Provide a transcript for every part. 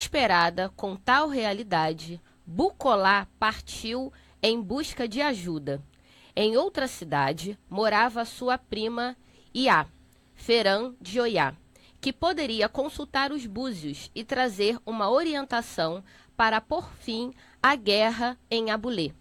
Desesperada com tal realidade, Bucolá partiu em busca de ajuda. Em outra cidade morava sua prima Iá, Ferã de Oiá, que poderia consultar os búzios e trazer uma orientação para pôr fim à guerra em Abulê.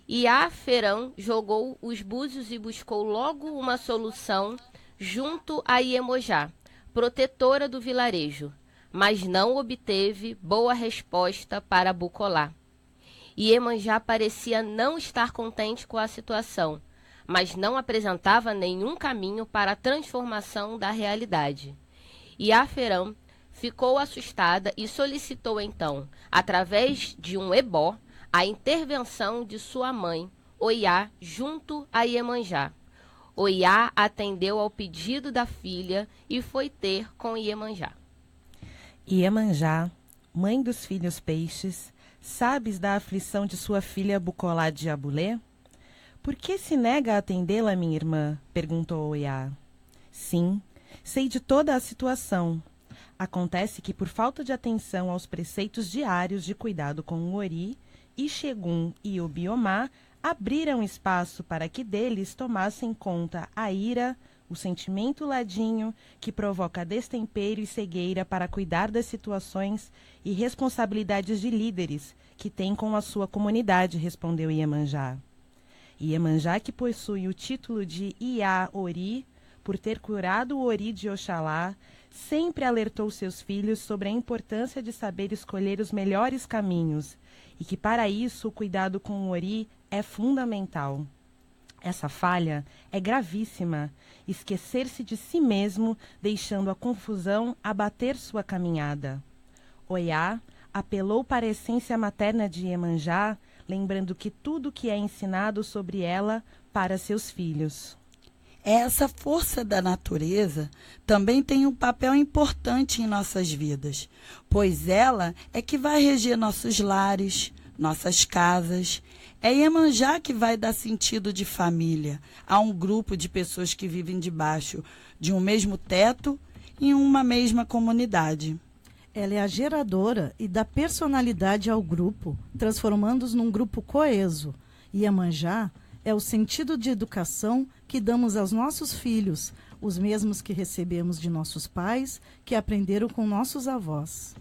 Iá Ferã jogou os búzios e buscou logo uma solução junto a Iemojá, protetora do vilarejo, mas não obteve boa resposta para Bucolá. Iemanjá parecia não estar contente com a situação, mas não apresentava nenhum caminho para a transformação da realidade. Iaferã ficou assustada e solicitou então, através de um ebó, a intervenção de sua mãe, Oiá, junto a Iemanjá. Oiá atendeu ao pedido da filha e foi ter com Iemanjá. Iemanjá, mãe dos filhos peixes, sabes da aflição de sua filha Bucolá de Abulê? Por que se nega a atendê-la, minha irmã? Perguntou Oiá. Sim, sei de toda a situação. Acontece que, por falta de atenção aos preceitos diários de cuidado com o Ori, Ixegum e o Biomá abriram espaço para que deles tomassem conta a ira, o sentimento ladinho que provoca destempero e cegueira para cuidar das situações e responsabilidades de líderes que tem com a sua comunidade, respondeu Iemanjá. Iemanjá, que possui o título de Iá Ori, por ter curado o Ori de Oxalá, sempre alertou seus filhos sobre a importância de saber escolher os melhores caminhos e que para isso o cuidado com o Ori é fundamental. Essa falha é gravíssima, esquecer-se de si mesmo, deixando a confusão abater sua caminhada. Oiá apelou para a essência materna de Iemanjá, lembrando que tudo que é ensinado sobre ela para seus filhos. Essa força da natureza também tem um papel importante em nossas vidas, pois ela é que vai reger nossos lares, nossas casas. É Iemanjá que vai dar sentido de família a um grupo de pessoas que vivem debaixo de um mesmo teto em uma mesma comunidade. Ela é a geradora e dá personalidade ao grupo, transformando-os num grupo coeso. Iemanjá é o sentido de educação que damos aos nossos filhos, os mesmos que recebemos de nossos pais, que aprenderam com nossos avós.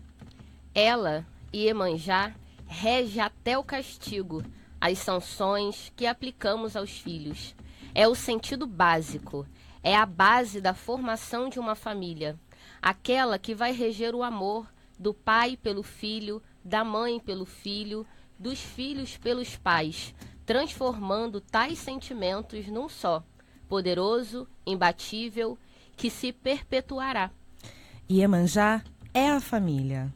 Ela, Iemanjá, rege até o castigo, as sanções que aplicamos aos filhos. É o sentido básico, é a base da formação de uma família, aquela que vai reger o amor do pai pelo filho, da mãe pelo filho, dos filhos pelos pais, transformando tais sentimentos num só, poderoso, imbatível, que se perpetuará. Iemanjá é a família.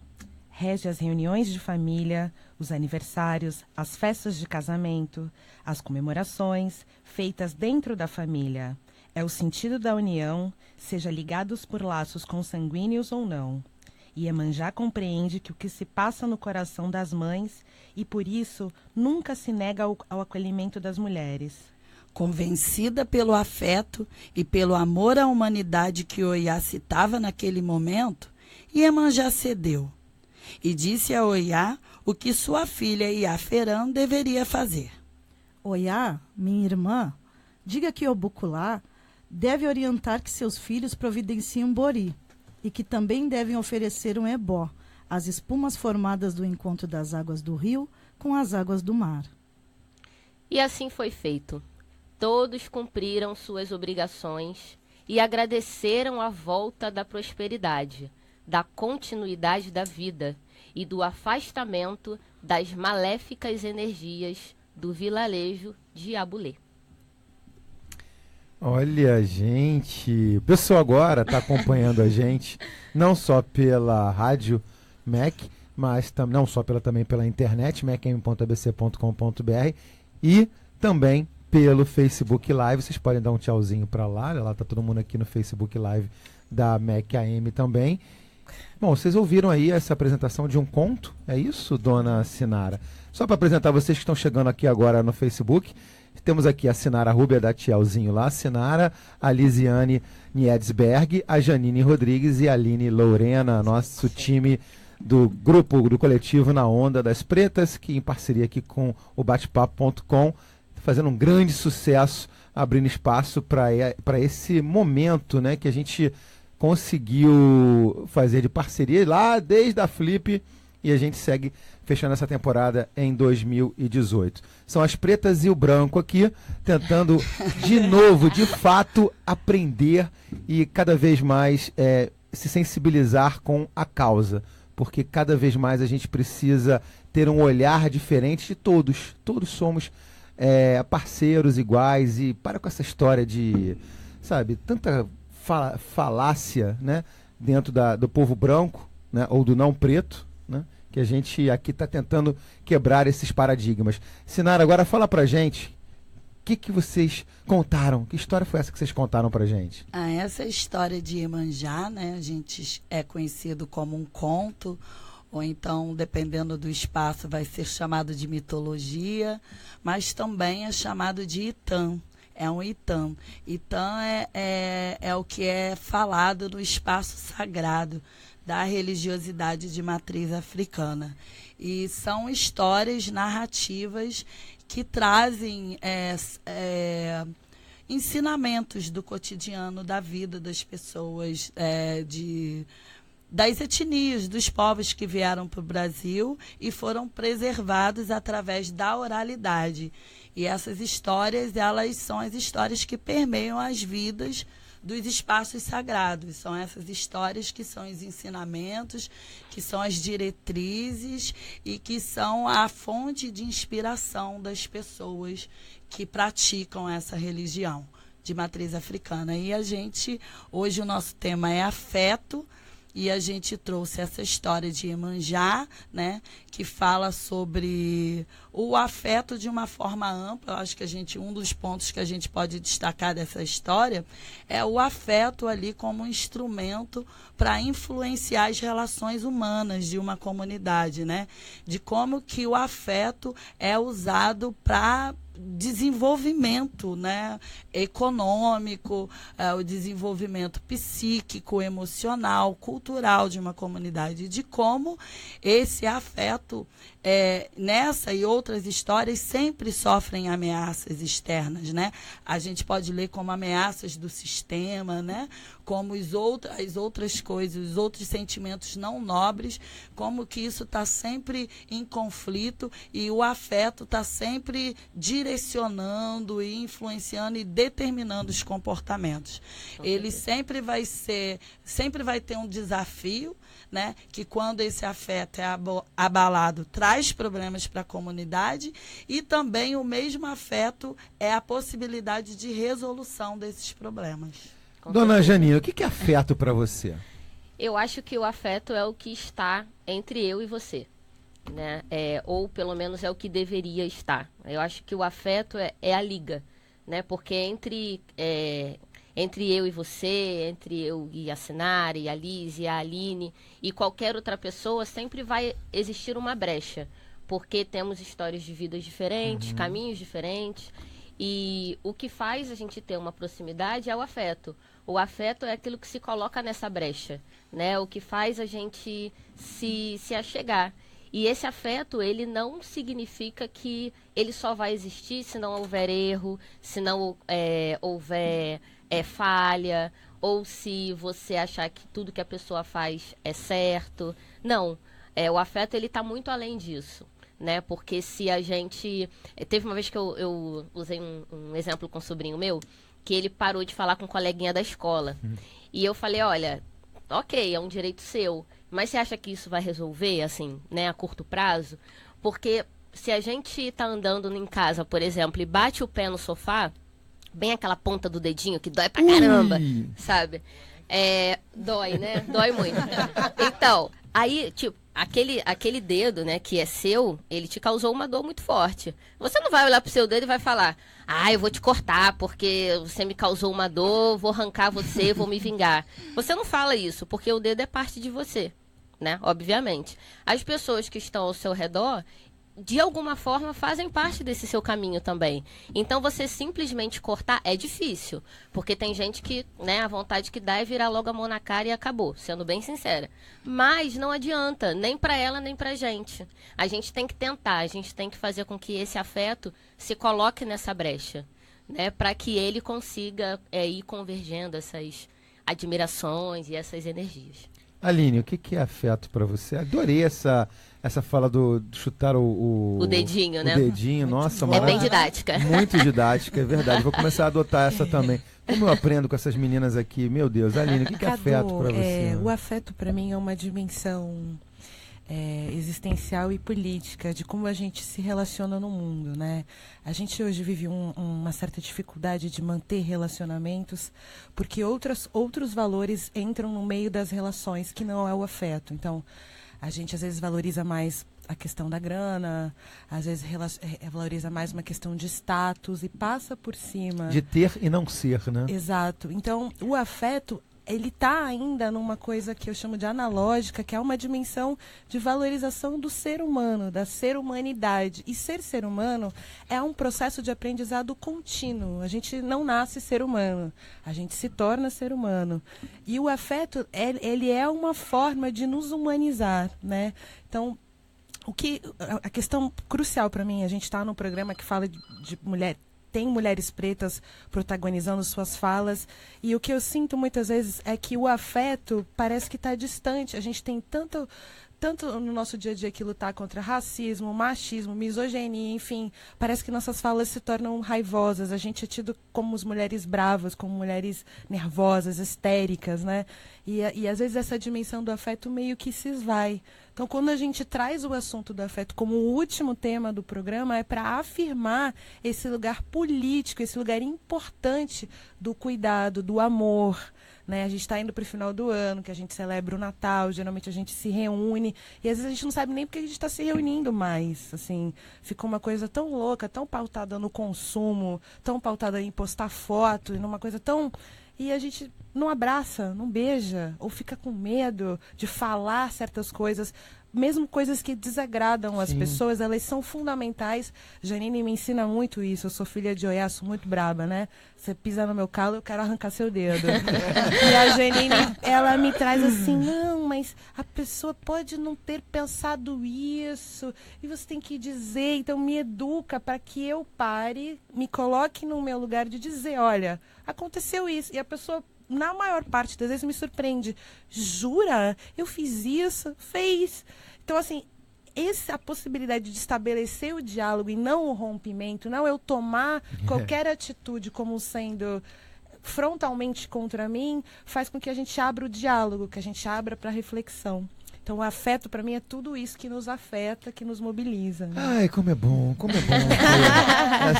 Rege as reuniões de família, os aniversários, as festas de casamento, as comemorações feitas dentro da família. É o sentido da união, seja ligados por laços consanguíneos ou não. Iemanjá compreende que o que se passa no coração das mães e, por isso, nunca se nega ao acolhimento das mulheres. Convencida pelo afeto e pelo amor à humanidade que Oiá citava naquele momento, Iemanjá cedeu e disse a Oiá o que sua filha Iaferã deveria fazer. Oiá, minha irmã, diga que Obuculá deve orientar que seus filhos providenciem um bori e que também devem oferecer um ebó, as espumas formadas do encontro das águas do rio com as águas do mar. E assim foi feito. Todos cumpriram suas obrigações e agradeceram a volta da prosperidade, da continuidade da vida e do afastamento das maléficas energias do vilarejo de Abulê. Olha, gente, o pessoal agora está acompanhando a gente, não só pela rádio MEC, mas não só também pela internet, mecm.abc.com.br, e também pelo Facebook Live. Vocês podem dar um tchauzinho para lá tá todo mundo aqui no Facebook Live da MEC AM também. Bom, vocês ouviram aí essa apresentação de um conto, é isso, dona Sinara? Só para apresentar vocês que estão chegando aqui agora no Facebook, temos aqui a Sinara Rúbia da Tchauzinho lá, a Sinara, a Lisiane Niedsberg, a Janine Rodrigues e a Aline Lorena, nosso time do grupo, do coletivo Na Onda das Pretas, que em parceria aqui com o Batepapo.com, fazendo um grande sucesso, abrindo espaço para esse momento, né, que a gente conseguiu fazer de parceria lá desde a Flip, e a gente segue fechando essa temporada em 2018. São as Pretas e o Branco aqui, tentando de novo, de fato, aprender e cada vez mais se sensibilizar com a causa, porque cada vez mais a gente precisa ter um olhar diferente de todos. Todos somos parceiros iguais, e para com essa história de, sabe, tanta falácia, né, dentro do povo branco, né, ou do não preto, né, que a gente aqui está tentando quebrar esses paradigmas. Sinara, agora fala pra gente o que vocês contaram, que história foi essa que vocês contaram pra gente? Essa história de Iemanjá, né, a gente é conhecido como um conto, ou então, dependendo do espaço, vai ser chamado de mitologia, mas também é chamado de Itã. É um Itã. Itã é o que é falado no espaço sagrado da religiosidade de matriz africana. E são histórias narrativas que trazem ensinamentos do cotidiano, da vida das pessoas, das etnias, dos povos que vieram para o Brasil e foram preservados através da oralidade. E essas histórias, elas são as histórias que permeiam as vidas dos espaços sagrados. São essas histórias que são os ensinamentos, que são as diretrizes e que são a fonte de inspiração das pessoas que praticam essa religião de matriz africana. E hoje o nosso tema é afeto, e a gente trouxe essa história de Iemanjá, né, que fala sobre o afeto de uma forma ampla. Eu acho que um dos pontos que a gente pode destacar dessa história é o afeto ali como um instrumento para influenciar as relações humanas de uma comunidade, né? De como que o afeto é usado para desenvolvimento, né, econômico, o desenvolvimento psíquico, emocional, cultural de uma comunidade, de como esse afeto nessa e outras histórias sempre sofrem ameaças externas, né? A gente pode ler como ameaças do sistema, né? Como as outras coisas, os outros sentimentos não nobres, como que isso está sempre em conflito e o afeto está sempre direcionando e influenciando e determinando os comportamentos. Ele sempre vai ter um desafio, né, que quando esse afeto é abalado, traz problemas para a comunidade, e também o mesmo afeto é a possibilidade de resolução desses problemas. Dona Janina, o que é afeto para você? Eu acho que o afeto é o que está entre eu e você, né? Ou pelo menos é o que deveria estar. Eu acho que o afeto é a liga, né? Porque entre eu e você, entre eu e a Sinara, e a Liz, e a Aline, e qualquer outra pessoa, sempre vai existir uma brecha. Porque temos histórias de vidas diferentes, caminhos diferentes. E o que faz a gente ter uma proximidade é o afeto. O afeto é aquilo que se coloca nessa brecha, né? O que faz a gente se achegar. E esse afeto, ele não significa que ele só vai existir se não houver erro, se não houver falha, ou se você achar que tudo que a pessoa faz é certo. Não, o afeto, ele está muito além disso, né? Porque se a gente... Teve uma vez que eu usei um exemplo com um sobrinho meu, que ele parou de falar com um coleguinha da escola. E eu falei, olha, ok, é um direito seu, mas você acha que isso vai resolver, assim, né, a curto prazo? Porque se a gente tá andando em casa, por exemplo, e bate o pé no sofá, bem aquela ponta do dedinho que dói pra caramba, sabe? Dói, né? Dói muito. Então, aí, tipo, aquele dedo, né, que é seu, ele te causou uma dor muito forte. Você não vai olhar pro seu dedo e vai falar, eu vou te cortar porque você me causou uma dor, vou arrancar você, vou me vingar. Você não fala isso, porque o dedo é parte de você, né, obviamente. As pessoas que estão ao seu redor de alguma forma, fazem parte desse seu caminho também. Então, você simplesmente cortar é difícil. Porque tem gente que, né, a vontade que dá é virar logo a mão na cara e acabou, sendo bem sincera. Mas não adianta, nem pra ela, nem pra gente. A gente tem que tentar, a gente tem que fazer com que esse afeto se coloque nessa brecha, né, para que ele consiga ir convergendo essas admirações e essas energias. Aline, o que é afeto para você? Adorei essa fala do chutar o dedinho, né? O dedinho, nossa, É bem didática. Muito didática, é verdade. Vou começar a adotar essa também. Como eu aprendo com essas meninas aqui, meu Deus. Aline, o que é afeto para você? O afeto para mim é uma dimensão existencial e política de como a gente se relaciona no mundo, né? A gente hoje vive uma certa dificuldade de manter relacionamentos porque outros valores entram no meio das relações que não é o afeto. Então, a gente às vezes valoriza mais a questão da grana, às vezes valoriza mais uma questão de status e passa por cima. De ter e não ser, né? Exato. Então, o afeto, ele está ainda numa coisa que eu chamo de analógica, que é uma dimensão de valorização do ser humano, da ser-humanidade. E ser humano é um processo de aprendizado contínuo. A gente não nasce ser humano, a gente se torna ser humano. E o afeto, ele é uma forma de nos humanizar, né? Então, a questão crucial para mim, a gente está num programa que fala de mulher. Tem mulheres pretas protagonizando suas falas. E o que eu sinto muitas vezes é que o afeto parece que está distante. A gente tem tanto no nosso dia a dia que lutar contra racismo, machismo, misoginia, enfim. Parece que nossas falas se tornam raivosas. A gente é tido como as mulheres bravas, como mulheres nervosas, histéricas, né? E às vezes essa dimensão do afeto meio que se esvai. Então, quando a gente traz o assunto do afeto como o último tema do programa, é para afirmar esse lugar político, esse lugar importante do cuidado, do amor, né? A gente está indo para o final do ano, que a gente celebra o Natal, geralmente a gente se reúne, e às vezes a gente não sabe nem porque a gente está se reunindo mais. Assim, ficou uma coisa tão louca, tão pautada no consumo, tão pautada em postar foto, e numa coisa tão... E a gente não abraça, não beija, ou fica com medo de falar certas coisas, mesmo coisas que desagradam as pessoas, elas são fundamentais. Janine me ensina muito isso. Eu sou filha de Oiá, sou muito braba, né? Você pisa no meu calo, eu quero arrancar seu dedo. E a Janine, ela me traz assim, não, mas a pessoa pode não ter pensado isso, e você tem que dizer, então me educa para que eu pare, me coloque no meu lugar de dizer, olha, aconteceu isso, e a pessoa, na maior parte das vezes, me surpreende. Jura? Eu fiz isso? Fez. Então, assim, a possibilidade de estabelecer o diálogo e não o rompimento, não eu tomar qualquer atitude como sendo frontalmente contra mim, faz com que a gente abra o diálogo, que a gente abra para reflexão. Então, o afeto, para mim, é tudo isso que nos afeta, que nos mobiliza. Né? Ai, como é bom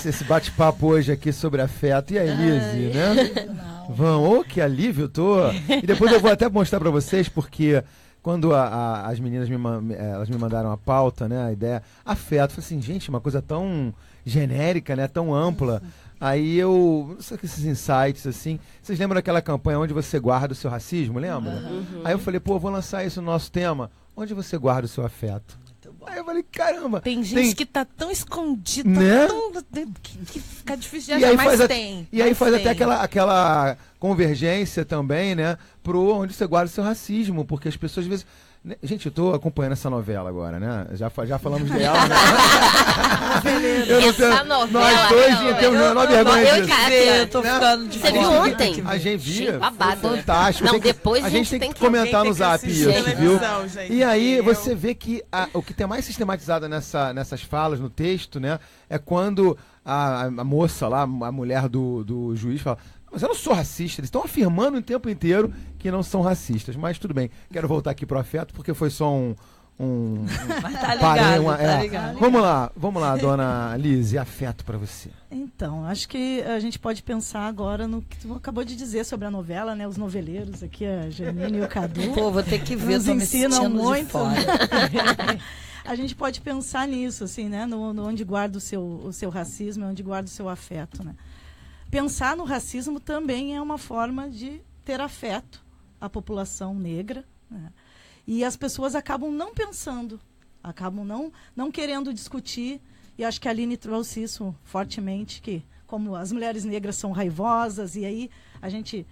esse bate-papo hoje aqui sobre afeto. E a Elise, né? Vão, que alívio, E depois eu vou até mostrar para vocês, porque quando as meninas elas me mandaram a pauta, né, a ideia, afeto, eu falei assim, gente, uma coisa tão genérica, né, tão ampla. Aí eu, não sei que esses insights, assim, vocês lembram daquela campanha Onde Você Guarda o Seu Racismo, lembra? Aí eu falei, vou lançar isso no nosso tema, Onde Você Guarda o Seu Afeto. Aí eu falei, caramba. Tem gente que tá tão escondida, né? que fica difícil de achar, mas tem. E aí faz até aquela convergência também, né, pro Onde Você Guarda o Seu Racismo, porque as pessoas às vezes... Gente, eu tô acompanhando essa novela agora, né? Já falamos dela, né? Essa novela. Nós dois temos menor vergonha disso. Eu tô ficando de Você viu ontem? A gente via. Babado. Fantástico. Não, depois a gente tem que comentar no Zap isso, viu? E aí você vê que o que tem mais sistematizado nessas falas, no texto, né? É quando a moça lá, a mulher do juiz fala... Mas eu não sou racista, eles estão afirmando o tempo inteiro que não são racistas. Mas tudo bem, quero voltar aqui pro afeto, porque foi só Mas tá ligado, ligado. Vamos lá, dona Lise, afeto para você. Então, acho que a gente pode pensar agora no que tu acabou de dizer sobre a novela, né? Os noveleiros aqui, a Janine e o Cadu. Pô, vou ter que ver, nos tô me ensinam sentindo muito. de fora. A gente pode pensar nisso, assim, né? No onde guarda o seu racismo, onde guarda o seu afeto, né? Pensar no racismo também é uma forma de ter afeto à população negra, né? E as pessoas acabam não pensando acabam não querendo discutir, e acho que a Aline trouxe isso fortemente, que como as mulheres negras são raivosas, e aí a gente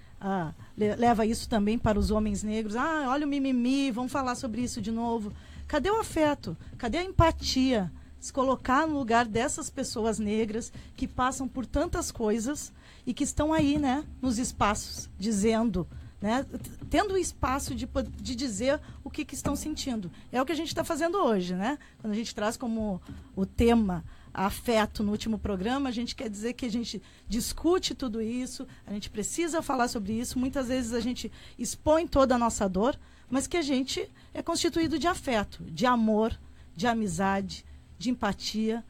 leva isso também para os homens negros. Olha o mimimi, vamos falar sobre isso de novo. Cadê o afeto? Cadê a empatia? Se colocar no lugar dessas pessoas negras que passam por tantas coisas e que estão aí, né, nos espaços, dizendo, né, tendo o espaço de dizer o que estão sentindo. É o que a gente está fazendo hoje, né? Quando a gente traz como o tema afeto no último programa, a gente quer dizer que a gente discute tudo isso, a gente precisa falar sobre isso, muitas vezes a gente expõe toda a nossa dor, mas que a gente é constituído de afeto, de amor, de amizade, de empatia,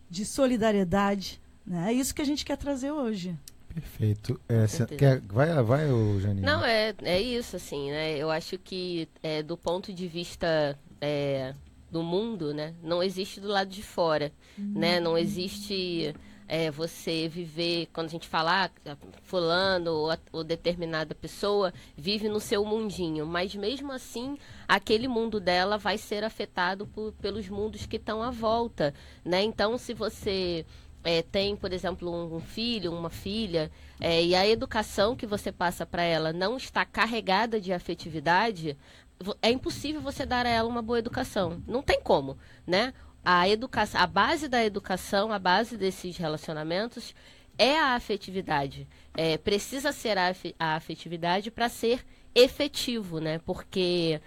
de solidariedade, né? É isso que a gente quer trazer hoje. Perfeito. Vai, Janine? Não, é isso, assim, né? Eu acho que do ponto de vista do mundo, né? Não existe do lado de fora, né? Não existe você viver, quando a gente fala fulano ou determinada pessoa vive no seu mundinho, mas mesmo assim aquele mundo dela vai ser afetado pelos mundos que estão à volta, né? Então, se você tem, por exemplo, um filho, uma filha, e a educação que você passa para ela não está carregada de afetividade, é impossível você dar a ela uma boa educação. Não tem como, né? A base da educação, a base desses relacionamentos é a afetividade. Precisa ser a afetividade para ser efetivo, né? Porque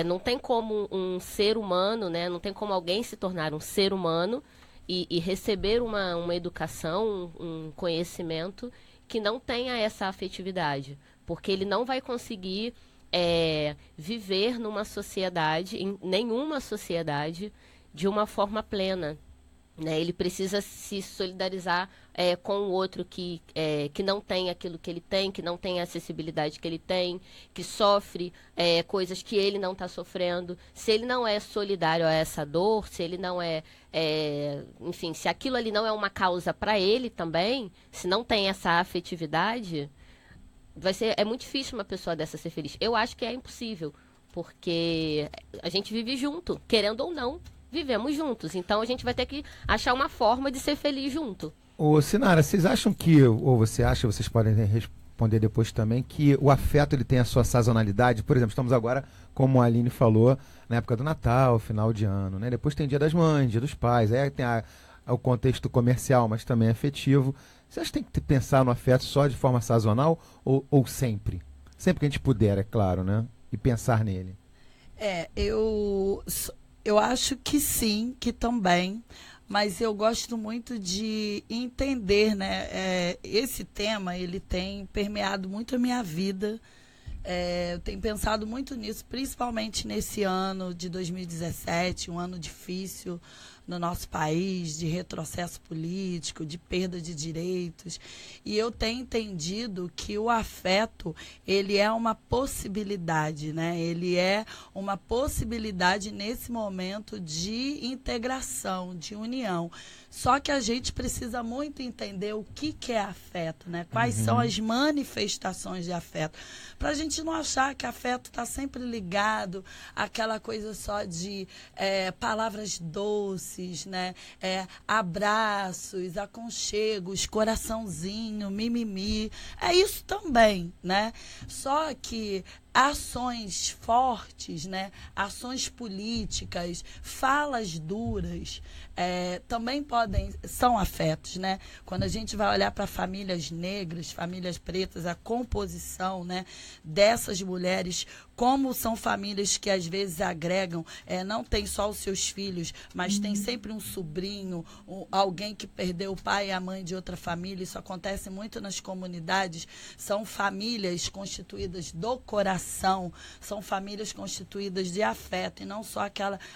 não tem como um ser humano, né? Não tem como alguém se tornar um ser humano e receber uma educação, um conhecimento que não tenha essa afetividade. Porque ele não vai conseguir viver numa sociedade, em nenhuma sociedade, de uma forma plena, né? Ele precisa se solidarizar com o outro que não tem aquilo que ele tem, que não tem a acessibilidade que ele tem, que sofre coisas que ele não está sofrendo. Se ele não é solidário a essa dor, se ele não enfim, se aquilo ali não é uma causa para ele também, se não tem essa afetividade, é muito difícil uma pessoa dessa ser feliz. Eu acho que é impossível, porque a gente vive junto, querendo ou não, vivemos juntos. Então a gente vai ter que achar uma forma de ser feliz junto. Ô, Sinara, vocês acham ou você acha, vocês podem responder depois também, que o afeto ele tem a sua sazonalidade? Por exemplo, estamos agora, como a Aline falou, na época do Natal, final de ano, né? Depois tem Dia das Mães, Dia dos Pais, aí tem o contexto comercial, mas também afetivo. Você acha que tem que pensar no afeto só de forma sazonal ou sempre? Sempre que a gente puder, é claro, né? E pensar nele. Eu acho que sim, que também, mas eu gosto muito de entender, né? Esse tema, ele tem permeado muito a minha vida. Eu tenho pensado muito nisso, principalmente nesse ano de 2017, um ano difícil no nosso país, de retrocesso político, de perda de direitos. E eu tenho entendido que o afeto, ele é uma possibilidade, né? Ele é uma possibilidade nesse momento de integração, de união. Só que a gente precisa muito entender o que é afeto, né? Quais são as manifestações de afeto. Para a gente não achar que afeto está sempre ligado àquela coisa só de palavras doces, né? Abraços, aconchegos, coraçãozinho, mimimi. É isso também, né? Só que ações fortes, né? Ações políticas, falas duras, também são afetos, né? Quando a gente vai olhar para famílias negras, famílias pretas, a composição, né, dessas mulheres, como são famílias que às vezes agregam, não tem só os seus filhos, mas tem sempre um sobrinho, alguém que perdeu o pai e a mãe de outra família. Isso acontece muito nas comunidades. São famílias constituídas do coração, são famílias constituídas de afeto e não só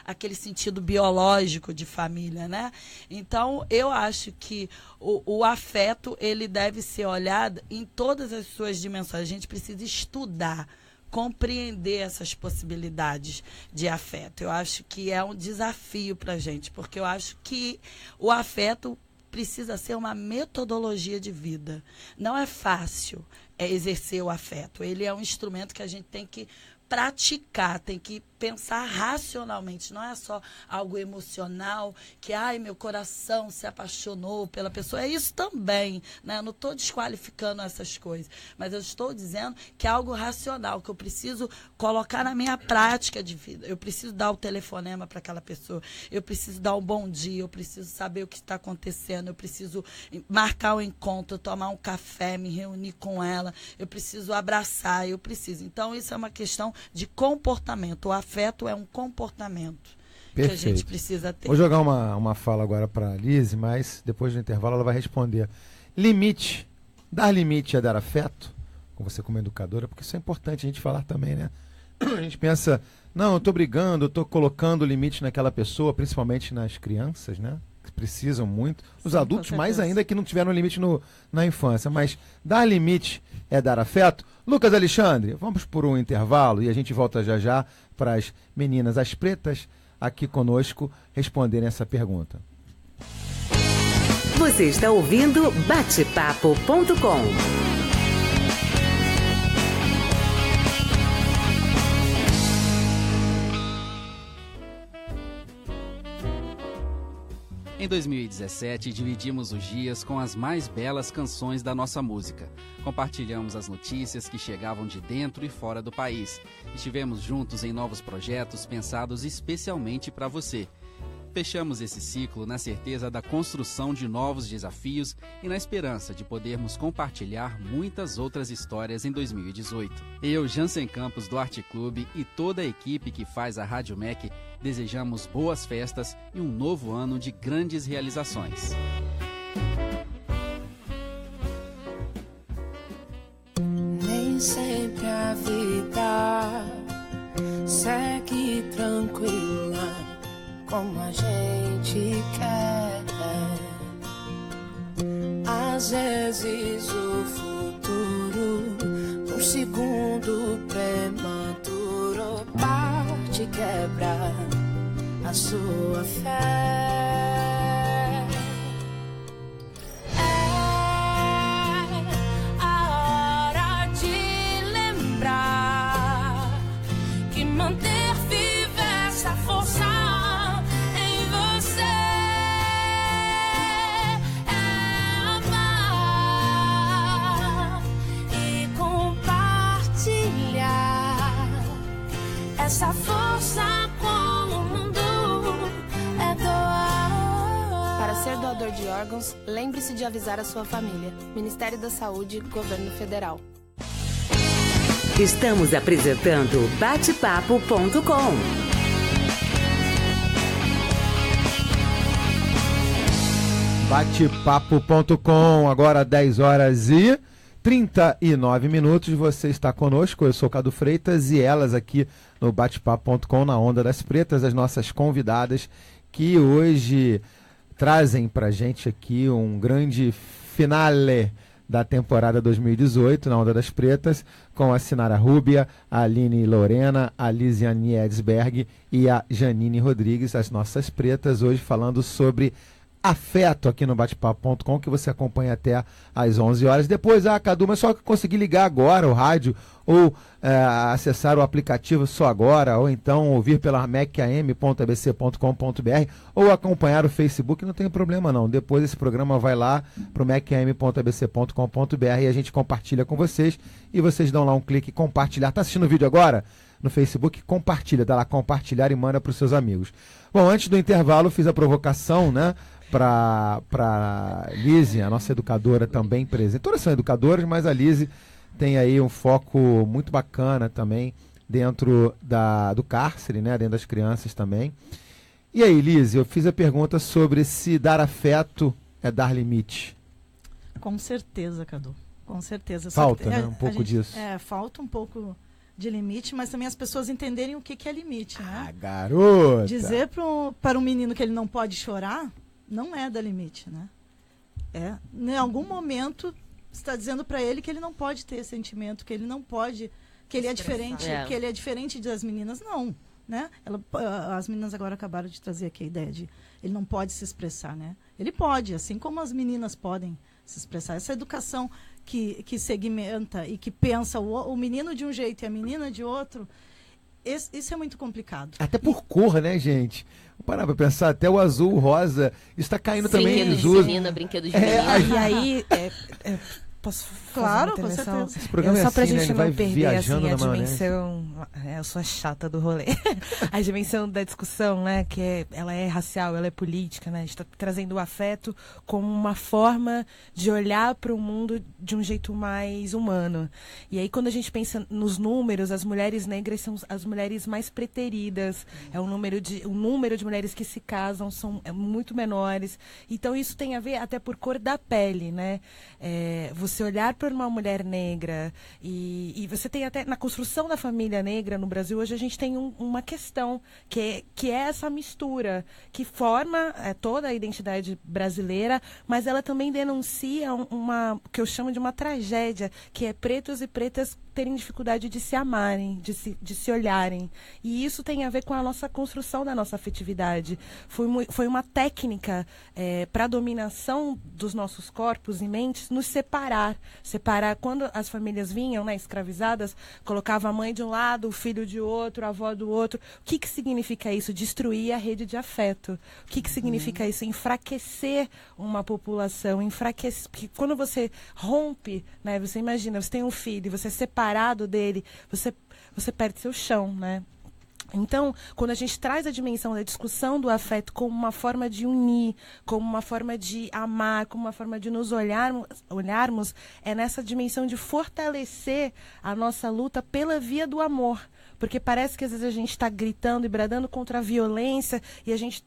aquele sentido biológico de família, né? Então, eu acho que o afeto, ele deve ser olhado em todas as suas dimensões. A gente precisa estudar, compreender essas possibilidades de afeto. Eu acho que é um desafio para a gente, porque eu acho que o afeto precisa ser uma metodologia de vida. Não é fácil exercer o afeto. Ele é um instrumento que a gente tem que praticar, tem que pensar racionalmente, não é só algo emocional, que, ai, meu coração se apaixonou pela pessoa. É isso também, né? Eu não estou desqualificando essas coisas, mas eu estou dizendo que é algo racional, que eu preciso colocar na minha prática de vida. Eu preciso dar o telefonema para aquela pessoa, eu preciso dar um bom dia, eu preciso saber o que está acontecendo, eu preciso marcar um encontro, tomar um café, me reunir com ela, eu preciso abraçar, eu preciso. Então, isso é uma questão de comportamento. O afeto é um comportamento que a gente precisa ter. Vou jogar uma fala agora para a Lise, mas depois do intervalo ela vai responder. Limite. Dar limite é dar afeto? Com você como educadora, porque isso é importante a gente falar também, né? A gente pensa, não, eu estou brigando, eu estou colocando limite naquela pessoa, principalmente nas crianças, né? Que precisam muito. Os adultos, mais ainda, que não tiveram limite na infância. Mas dar limite é dar afeto? Lucas Alexandre, vamos por um intervalo e a gente volta já já para as meninas, as pretas, aqui conosco, responderem essa pergunta. Você está ouvindo Bate-Papo.com. Em 2017, dividimos os dias com as mais belas canções da nossa música. Compartilhamos as notícias que chegavam de dentro e fora do país. Estivemos juntos em novos projetos pensados especialmente para você. Fechamos esse ciclo na certeza da construção de novos desafios e na esperança de podermos compartilhar muitas outras histórias em 2018. Eu, Jansen Campos, do Arte Clube, e toda a equipe que faz a Rádio MEC, desejamos boas festas e um novo ano de grandes realizações. Nem sempre a vida segue tranquila como a gente quer. Às vezes o futuro, um segundo prematuro, parte quebra a sua fé. É a hora de lembrar que manter viva essa força essa força com o mundo é doar. Para ser doador de órgãos, lembre-se de avisar a sua família. Ministério da Saúde, Governo Federal. Estamos apresentando Bate-Papo.com. Bate-Papo.com, agora 10 horas e 39 minutos, você está conosco, eu sou Cadu Freitas e elas aqui no Bate-Papo.com, na Onda das Pretas, as nossas convidadas que hoje trazem pra gente aqui um grande finale da temporada 2018 na Onda das Pretas, com a Sinara Rúbia, a Aline Lorena, a Lisiane Edsberg e a Janine Rodrigues, as nossas pretas, hoje falando sobre afeto aqui no Bate-Papo.com, que você acompanha até às 11 horas. Depois, Cadu, mas só conseguir ligar agora o rádio ou acessar o aplicativo só agora, ou então ouvir pela mecam.abc.com.br ou acompanhar o Facebook, não tem problema não. Depois esse programa vai lá para o mecam.abc.com.br e a gente compartilha com vocês e vocês dão lá um clique compartilhar. Tá assistindo o vídeo agora? No Facebook, compartilha, dá lá compartilhar e manda para os seus amigos. Bom, antes do intervalo fiz a provocação, né? Para Lise, a nossa educadora também presente. Todas são educadoras, mas a Lise tem aí um foco muito bacana também dentro do cárcere, né? Dentro das crianças também. E aí, Lise, eu fiz a pergunta sobre se dar afeto é dar limite. Com certeza, Cadu. Com certeza. Falta, né? Um pouco disso. Falta um pouco de limite, mas também as pessoas entenderem o que é limite, né? Ah, garota! Dizer para um menino que ele não pode chorar não é dar limite, né? Em algum momento está dizendo para ele que ele não pode ter sentimento, que ele não pode, que ele é diferente, que ele é diferente das meninas, não, né? As meninas agora acabaram de trazer aqui a ideia de ele não pode se expressar, né? Ele pode, assim como as meninas podem se expressar. Essa educação que segmenta e que pensa o menino de um jeito e a menina de outro, isso é muito complicado. Até por cor, né, gente? Vamos parar pra pensar, até o azul, o rosa, isso tá caindo também em Brinquedo de desuso. menina, brinquedo de menina. E aí, posso Claro, fazer uma com intervenção? certeza. Esse programa é Só pra assim, né? gente Ele não vai perder viajando assim, a na maionese. dimensão. Eu sou a chata do rolê. A dimensão da discussão, né? Ela é racial, ela é política, né? A gente está trazendo o afeto como uma forma de olhar para o mundo de um jeito mais humano. E aí, quando a gente pensa nos números, as mulheres negras são as mulheres mais preteridas. O número de mulheres que se casam são muito menores. Então, isso tem a ver até por cor da pele, né? Você olhar para uma mulher negra e você tem até na construção da família negra no Brasil hoje a gente tem uma questão que é essa mistura que forma toda a identidade brasileira, mas ela também denuncia o que eu chamo de uma tragédia, que é pretos e pretas terem dificuldade de se amarem, de se olharem. E isso tem a ver com a nossa construção da nossa afetividade. Foi uma técnica para a dominação dos nossos corpos e mentes nos separar. Quando as famílias vinham, né, escravizadas, colocava a mãe de um lado, o filho de outro, a avó do outro. O que significa isso? Destruir a rede de afeto. O que significa isso? Enfraquecer uma população. Porque quando você rompe, né, você imagina, você tem um filho, você é separado dele, você perde seu chão, né? Então, quando a gente traz a dimensão da discussão do afeto como uma forma de unir, como uma forma de amar, como uma forma de nos olharmos, é nessa dimensão de fortalecer a nossa luta pela via do amor. Porque parece que às vezes a gente está gritando e bradando contra a violência e a gente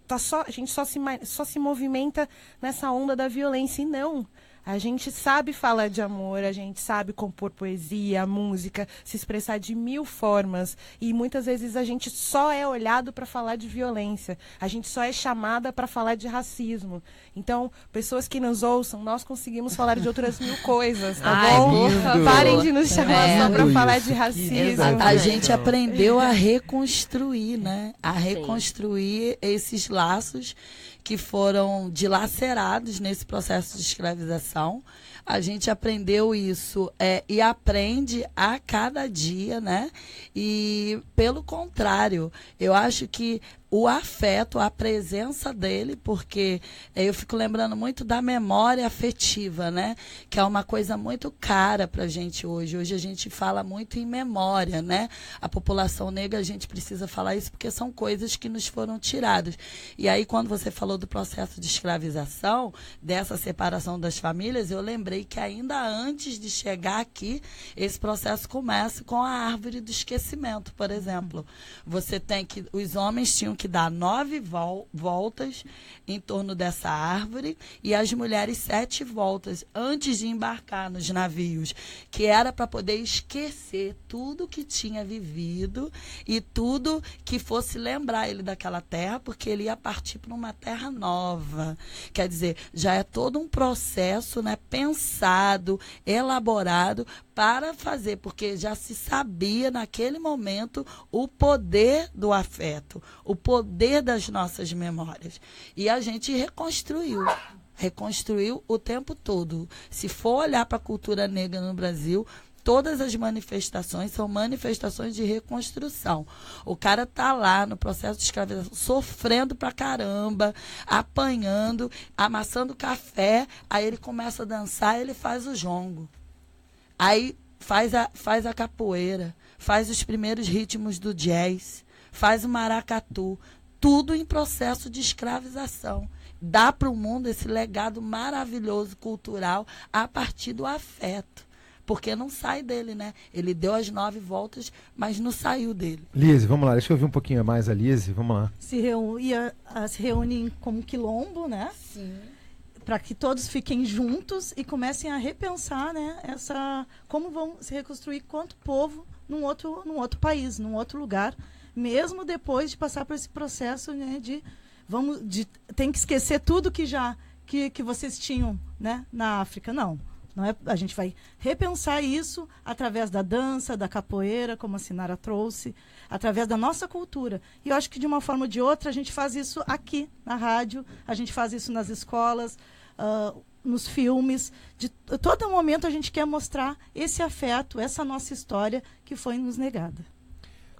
só se movimenta nessa onda da violência. E não. A gente sabe falar de amor, a gente sabe compor poesia, música, se expressar de 1000 formas. E muitas vezes a gente só é olhado para falar de violência. A gente só é chamada para falar de racismo. Então, pessoas que nos ouçam, nós conseguimos falar de outras 1000 coisas, tá bom? lindo. Parem de nos chamar só para Lindo falar isso. de racismo. A gente aprendeu a reconstruir, né? A reconstruir esses laços que foram dilacerados nesse processo de escravização. A gente aprendeu isso e aprende a cada dia, né? E, pelo contrário, eu acho que o afeto, a presença dele, porque eu fico lembrando muito da memória afetiva, né? Que é uma coisa muito cara para a gente hoje. Hoje a gente fala muito em memória, né? A população negra, a gente precisa falar isso porque são coisas que nos foram tiradas. E aí, quando você falou do processo de escravização, dessa separação das famílias, eu lembrei que ainda antes de chegar aqui, esse processo começa com a árvore do esquecimento, por exemplo. Os homens tinham que dar 9 voltas em torno dessa árvore e as mulheres 7 voltas antes de embarcar nos navios, que era para poder esquecer tudo que tinha vivido e tudo que fosse lembrar ele daquela terra, porque ele ia partir para uma terra nova. Quer dizer, já é todo um processo, né, pensado, elaborado para fazer, porque já se sabia naquele momento o poder do afeto, o poder das nossas memórias. E a gente reconstruiu o tempo todo. Se for olhar para a cultura negra no Brasil, todas as manifestações são manifestações de reconstrução. O cara tá lá no processo de escravização, sofrendo pra caramba, apanhando, amassando café, aí ele começa a dançar, ele faz o jongo. Aí faz a capoeira, faz os primeiros ritmos do jazz, faz o maracatu, tudo em processo de escravização. Dá para o mundo esse legado maravilhoso cultural a partir do afeto. Porque não sai dele, né? Ele deu as 9 voltas, mas não saiu dele. Lise, vamos lá, deixa eu ouvir um pouquinho mais a Lise, vamos lá. Se reúnem como quilombo, né? Sim. Para que todos fiquem juntos e comecem a repensar, né, como vão se reconstruir quanto povo num outro país, num outro lugar, mesmo depois de passar por esse processo, né, tem que esquecer tudo que vocês tinham, né, na África. Não é, a gente vai repensar isso através da dança, da capoeira, como a Sinara trouxe, através da nossa cultura. E eu acho que de uma forma ou de outra a gente faz isso aqui na rádio, a gente faz isso nas escolas, nos filmes. De todo momento a gente quer mostrar esse afeto, essa nossa história que foi nos negada.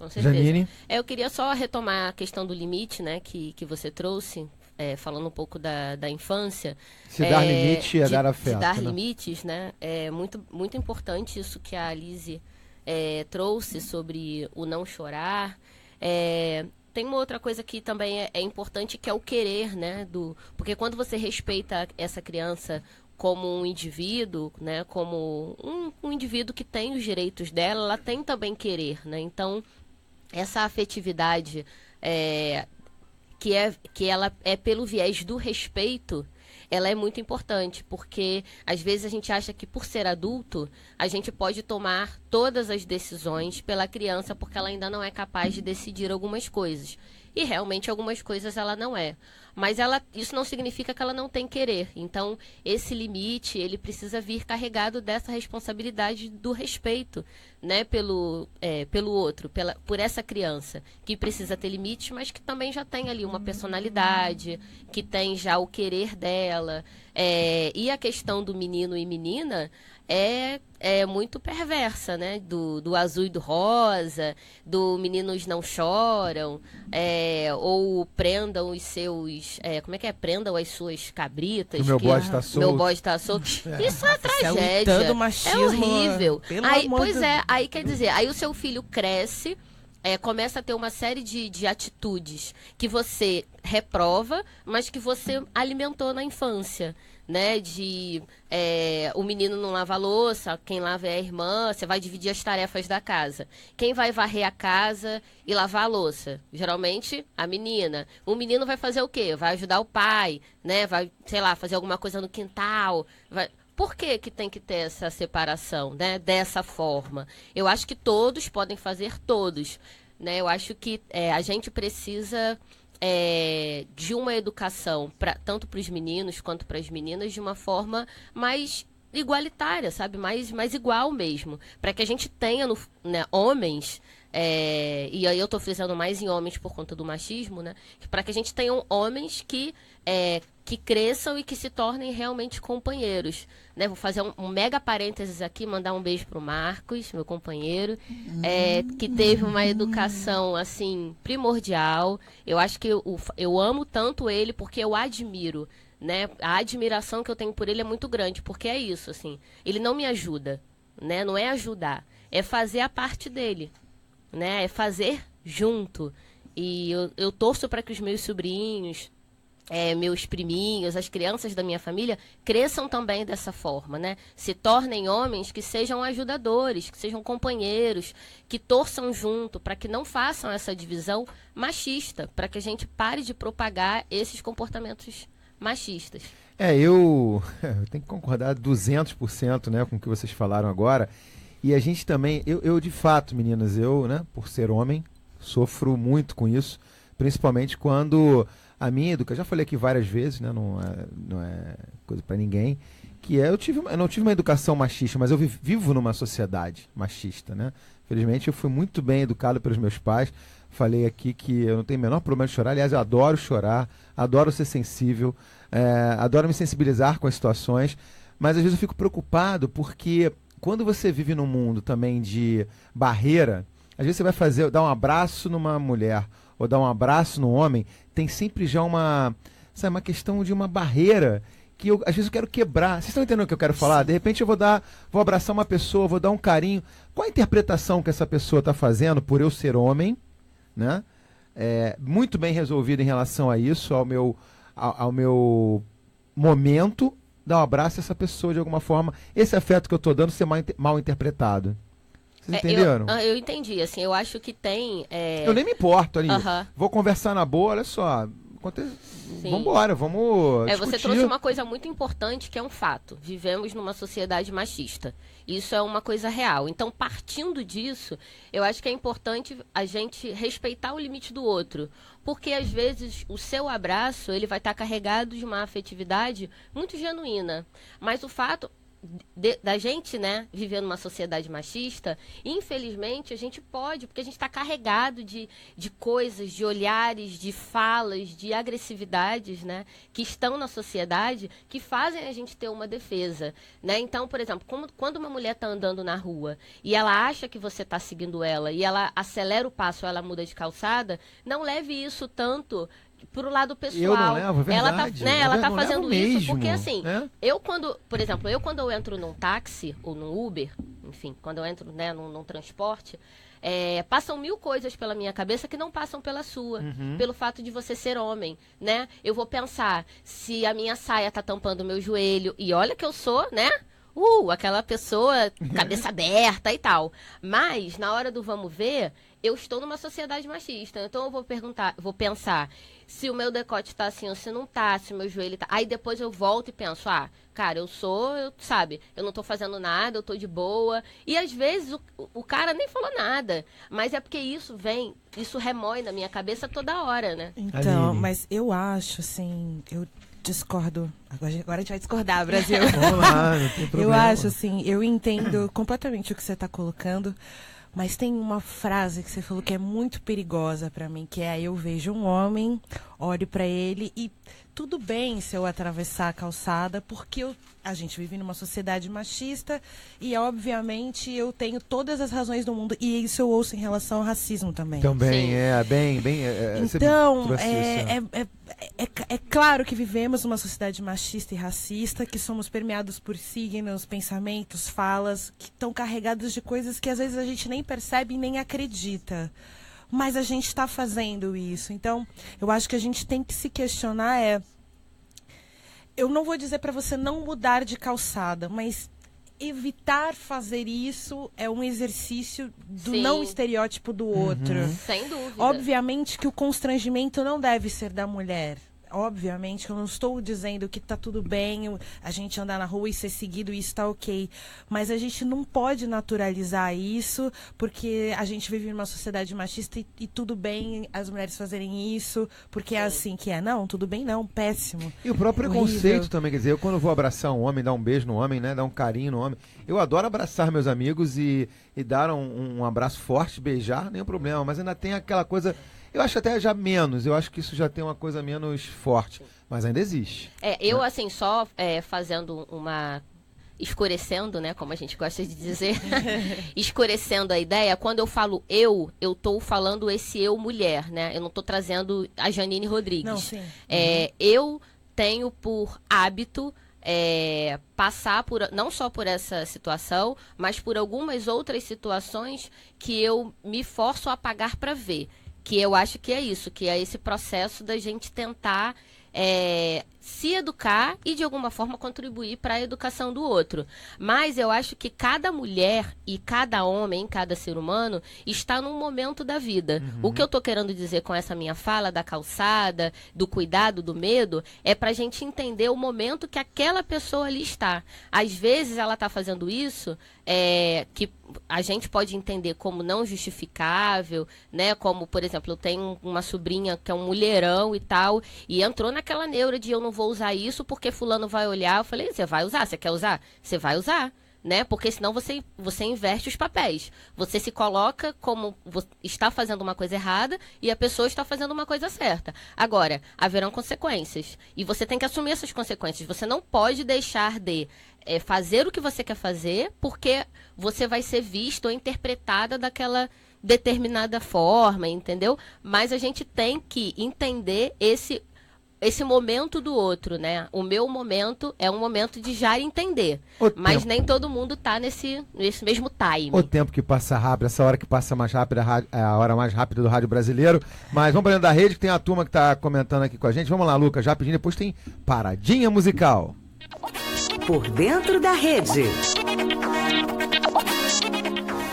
Com certeza. Janine? Eu queria só retomar a questão do limite, né, que você trouxe, falando um pouco da infância. Se dar limite é dar afeto. De dar né? limites, né? É muito, muito importante isso que a Alice trouxe sobre o não chorar. Tem uma outra coisa que também é importante, que é o querer, né? Porque quando você respeita essa criança como um indivíduo, né? Como um indivíduo que tem os direitos dela, ela tem também querer, né? Então, essa afetividade que ela é pelo viés do respeito, ela é muito importante, porque às vezes a gente acha que por ser adulto, a gente pode tomar todas as decisões pela criança, porque ela ainda não é capaz de decidir algumas coisas. E realmente algumas coisas ela não é. Mas isso não significa que ela não tem querer. Então, esse limite, ele precisa vir carregado dessa responsabilidade do respeito, né, pelo outro, por essa criança, que precisa ter limites, mas que também já tem ali uma personalidade, que tem já o querer dela. E a questão do menino e menina é muito perversa, né? Do azul e do rosa, do meninos não choram, ou prendam os seus... como é que é? Prendam as suas cabritas. O meu bode tá solto. Meu bode tá solto. Isso é tragédia. É machismo, horrível. Deus. Aí quer dizer, aí o seu filho cresce, começa a ter uma série de atitudes que você reprova, mas que você alimentou na infância, né? O menino não lava a louça, quem lava é a irmã, você vai dividir as tarefas da casa. Quem vai varrer a casa e lavar a louça? Geralmente, a menina. O menino vai fazer o quê? Vai ajudar o pai, né? Vai, sei lá, fazer alguma coisa no quintal. Por que tem que ter essa separação, né? Dessa forma? Eu acho que todos podem fazer todos, né? Eu acho que a gente precisa de uma educação, tanto para os meninos quanto para as meninas, de uma forma mais igualitária, sabe? Mais igual mesmo. Para que a gente tenha homens, e aí eu estou frisando mais em homens por conta do machismo, né? Para que a gente tenha homens que cresçam e que se tornem realmente companheiros, né? Vou fazer um mega parênteses aqui, mandar um beijo pro Marcos, meu companheiro, que teve uma educação, assim, primordial. Eu acho que eu amo tanto ele porque eu admiro, né? A admiração que eu tenho por ele é muito grande, porque é isso, assim, ele não me ajuda, né? Não é ajudar, é fazer a parte dele, né? É fazer junto. E eu torço para que os meus sobrinhos, meus priminhos, as crianças da minha família cresçam também dessa forma, né? Se tornem homens que sejam ajudadores, que sejam companheiros, que torçam junto, para que não façam essa divisão machista, para que a gente pare de propagar esses comportamentos machistas. Eu tenho que concordar 200%, né, com o que vocês falaram agora. E a gente também, eu de fato, meninas, né, por ser homem, sofro muito com isso, principalmente quando a minha educação, já falei aqui várias vezes, né, não é coisa para ninguém, que eu não tive uma educação machista, mas eu vivo numa sociedade machista, né? Felizmente eu fui muito bem educado pelos meus pais. Falei aqui que eu não tenho o menor problema de chorar. Aliás, eu adoro chorar, adoro ser sensível, adoro me sensibilizar com as situações, mas às vezes eu fico preocupado porque quando você vive num mundo também de barreira, às vezes você vai dar um abraço numa mulher ou dar um abraço no homem, tem sempre já uma questão de uma barreira que às vezes eu quero quebrar. Vocês estão entendendo o que eu quero falar? De repente eu vou abraçar uma pessoa, vou dar um carinho. Qual a interpretação que essa pessoa está fazendo por eu ser homem, né? Muito bem resolvido em relação a isso, ao meu momento, dar um abraço a essa pessoa de alguma forma. Esse afeto que eu estou dando ser mal interpretado. Vocês entenderam? Eu entendi, assim, eu acho que tem... Eu nem me importo ali. Vou conversar na boa, olha só. Vambora, vamos discutir. Você trouxe uma coisa muito importante, que é um fato. Vivemos numa sociedade machista. Isso é uma coisa real. Então, partindo disso, eu acho que é importante a gente respeitar o limite do outro. Porque, às vezes, o seu abraço, ele vai estar carregado de uma afetividade muito genuína. Mas o fato da gente, né, viver numa sociedade machista, infelizmente a gente pode, porque a gente está carregado de coisas, de olhares, de falas, de agressividades, né, que estão na sociedade, que fazem a gente ter uma defesa, né? Então, por exemplo, quando uma mulher está andando na rua e ela acha que você está seguindo ela e ela acelera o passo, ela muda de calçada, não leve isso tanto pro lado pessoal. Eu não levo, é verdade. Ela tá fazendo isso mesmo, porque, assim, né? por exemplo, quando eu entro num táxi ou num Uber, enfim, quando eu entro, né, num transporte, passam 1000 coisas pela minha cabeça que não passam pela sua, pelo fato de você ser homem, né? Eu vou pensar se a minha saia tá tampando o meu joelho, e olha que eu sou, né? Aquela pessoa, cabeça aberta e tal. Mas, na hora do vamos ver, eu estou numa sociedade machista. Então, eu vou pensar se o meu decote tá assim ou se não tá, se o meu joelho tá... Aí, depois eu volto e penso, cara, eu não tô fazendo nada, eu tô de boa. E, às vezes, o cara nem falou nada. Mas é porque isso remói na minha cabeça toda hora, né? Então, Aline. mas eu acho, assim, eu discordo. Agora a gente vai discordar, Brasil. Vamos lá, não tem problema. Eu acho, assim, eu entendo completamente o que você está colocando, mas tem uma frase que você falou que é muito perigosa para mim, que é: eu vejo um homem, olho para ele e tudo bem se eu atravessar a calçada, porque a gente vive numa sociedade machista e, obviamente, eu tenho todas as razões do mundo. E isso eu ouço em relação ao racismo também. Também, Sim. bem... Então, você trouxe isso, é claro que vivemos numa sociedade machista e racista, que somos permeados por signos, pensamentos, falas, que estão carregados de coisas que às vezes a gente nem percebe e nem acredita. Mas a gente está fazendo isso. Então, eu acho que a gente tem que se questionar eu não vou dizer para você não mudar de calçada, mas evitar fazer isso é um exercício do Sim. não estereótipo do outro. Sem dúvida. Obviamente que o constrangimento não deve ser da mulher. Obviamente, eu não estou dizendo que tá tudo bem a gente andar na rua e ser seguido e isso tá ok. Mas a gente não pode naturalizar isso, porque a gente vive numa sociedade machista e tudo bem as mulheres fazerem isso, porque é assim que é. Não, tudo bem não, péssimo. E o próprio preconceito também, quer dizer, eu quando vou abraçar um homem, dar um beijo no homem, né, dar um carinho no homem, eu adoro abraçar meus amigos e dar um abraço forte, beijar, nenhum problema, mas ainda tem aquela coisa... Eu acho até já menos, eu acho que isso já tem uma coisa menos forte, mas ainda existe. Assim, só fazendo escurecendo, né, como a gente gosta de dizer, escurecendo a ideia, quando eu falo eu tô falando esse eu mulher, né, eu não tô trazendo a Janine Rodrigues. Não, sim. Eu tenho por hábito passar não só por essa situação, mas por algumas outras situações que eu me forço a pagar para ver. Que eu acho que é isso, que é esse processo da gente tentar se educar e, de alguma forma, contribuir para a educação do outro. Mas eu acho que cada mulher e cada homem, cada ser humano, está num momento da vida. O que eu estou querendo dizer com essa minha fala da calçada, do cuidado, do medo, é para a gente entender o momento que aquela pessoa ali está. Às vezes ela está fazendo isso, que a gente pode entender como não justificável, né? Como, por exemplo, eu tenho uma sobrinha que é um mulherão e tal, e entrou naquela neura de eu não vou usar isso porque fulano vai olhar. Eu falei, você vai usar? Você quer usar? Você vai usar, né? Porque senão você inverte os papéis. Você se coloca como está fazendo uma coisa errada e a pessoa está fazendo uma coisa certa. Agora, haverão consequências. E você tem que assumir essas consequências. Você não pode deixar de fazer o que você quer fazer porque você vai ser vista ou interpretada daquela determinada forma, entendeu? Mas a gente tem que entender esse momento do outro, né? O meu momento é um momento de já entender. Mas nem todo mundo tá nesse mesmo time. O tempo que passa rápido, essa hora que passa mais rápida, é a hora mais rápida do rádio brasileiro. Mas vamos para dentro da rede, que tem a turma que tá comentando aqui com a gente. Vamos lá, Lucas, já pedindo, depois tem Paradinha Musical. Por dentro da rede.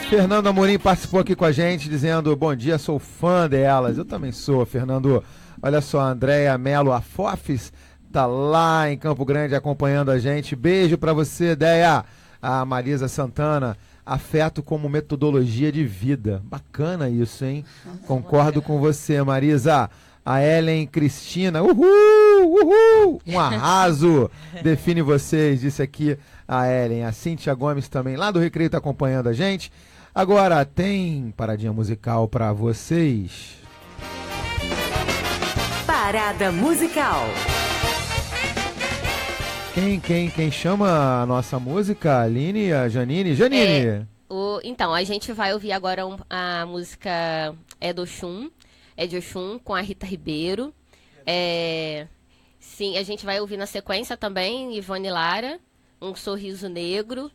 Fernando Amorim participou aqui com a gente, dizendo, bom dia, sou fã delas. Eu também sou, Fernando. Olha só, a Andréia Melo Afofes tá lá em Campo Grande acompanhando a gente. Beijo pra você, Deia. A Marisa Santana, afeto como metodologia de vida. Bacana isso, hein? Concordo com você, Marisa. A Ellen Cristina, uhul! Uhul! Um arraso! Define vocês, disse aqui a Ellen. A Cíntia Gomes também, lá do Recreio, tá acompanhando a gente. Agora tem paradinha musical pra vocês. Parada musical. Quem chama a nossa música? A Aline, a Janine? Janine! Então, a gente vai ouvir agora a música de Oxum, com a Rita Ribeiro. Sim, a gente vai ouvir na sequência também Ivone Lara, Um Sorriso Negro.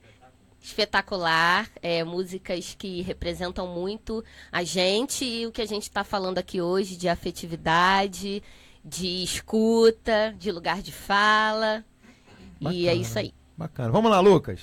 Espetacular, músicas que representam muito a gente e o que a gente está falando aqui hoje de afetividade, de escuta, de lugar de fala. Bacana, e é isso aí. Bacana. Vamos lá, Lucas.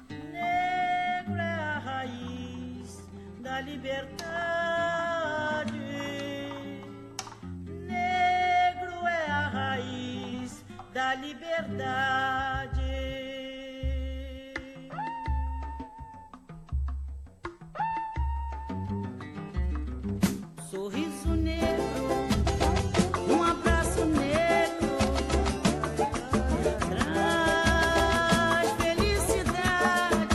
Negro é a raiz da liberdade. Negro é a raiz da liberdade. Sorriso negro, um abraço negro, traz felicidade.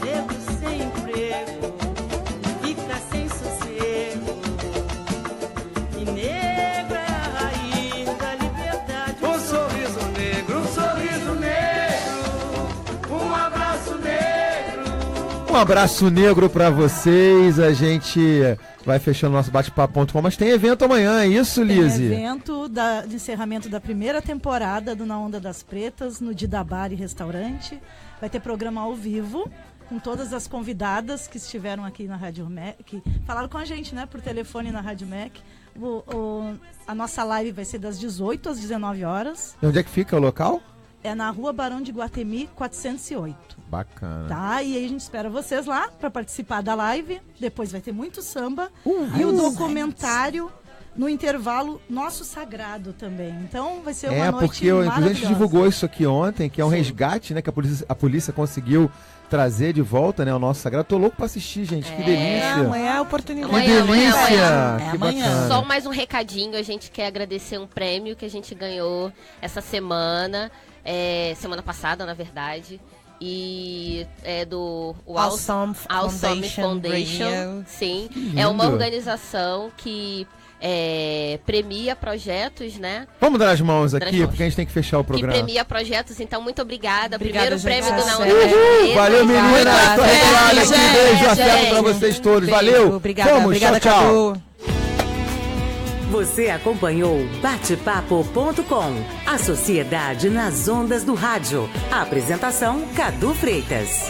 Negro sem emprego, fica sem sossego. E negro é a raiz da liberdade. Um sorriso negro, um abraço negro. Um abraço negro pra vocês. A gente vai fechando nosso bate-papo.com, mas tem evento amanhã, é isso, Lizzy? Tem evento de encerramento da primeira temporada do Na Onda das Pretas, no Didabar e Restaurante. Vai ter programa ao vivo, com todas as convidadas que estiveram aqui na Rádio MEC, que falaram com a gente, né, por telefone na Rádio MEC. A nossa live vai ser das 18 às 19 horas. E onde é que fica o local? É na Rua Barão de Guatemi, 408. Bacana. Tá, e aí a gente espera vocês lá para participar da live. Depois vai ter muito samba. E o documentário no intervalo Nosso Sagrado também. Então vai ser uma noite porque maravilhosa. a gente divulgou isso aqui ontem, que é um resgate, né, que a polícia conseguiu trazer de volta, né, o Nosso Sagrado. Tô louco pra assistir, gente. Que delícia. Amanhã é a oportunidade. Que delícia. É Que amanhã. bacana. Só mais um recadinho, a gente quer agradecer um prêmio que a gente ganhou essa semana, semana passada, na verdade, e é do Awesome Foundation. Radio. Sim, lindo. é uma organização que premia projetos, né? Vamos dar as mãos aqui, Dar as mãos. porque a gente tem que fechar o Que programa. premia projetos, então muito obrigada. Obrigada, Primeiro gente. prêmio do Na Onda Uhul, das Pretas. Valeu, meninas. Tô arrepiado aqui. gente. Beijo, afeto Gente. pra vocês todos. Beijo, Valeu. Obrigada, Vamos, obrigada, tchau, tchau. Cadu. Você acompanhou Batepapo.com, a sociedade nas ondas do rádio. A apresentação Cadu Freitas.